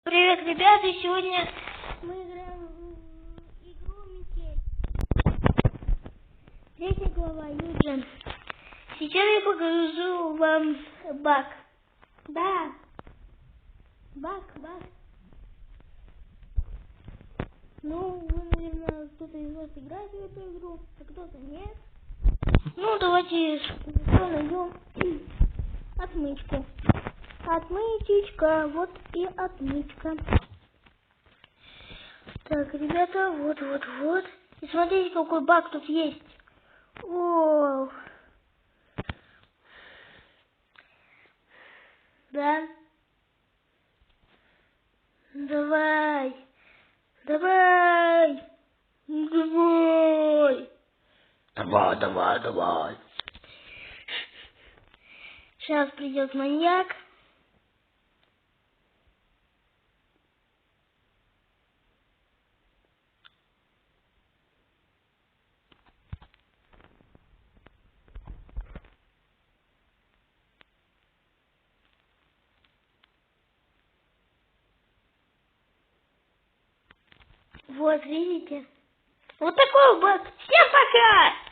Привет, ребята! Сегодня мы играем в игру Метель. Третья глава, Юджин. Сейчас я покажу вам баг. Да. Баг. Ну, вы, наверное, кто-то из вас играет в эту игру, а кто-то нет. Ну, давайте найдем отмычку. Отмычечка, вот и отмычка. Так, ребята, вот. И смотрите, какой баг тут есть. О, да. Давай. Сейчас придет маньяк. Вот, видите? Вот такой баг. Всем пока!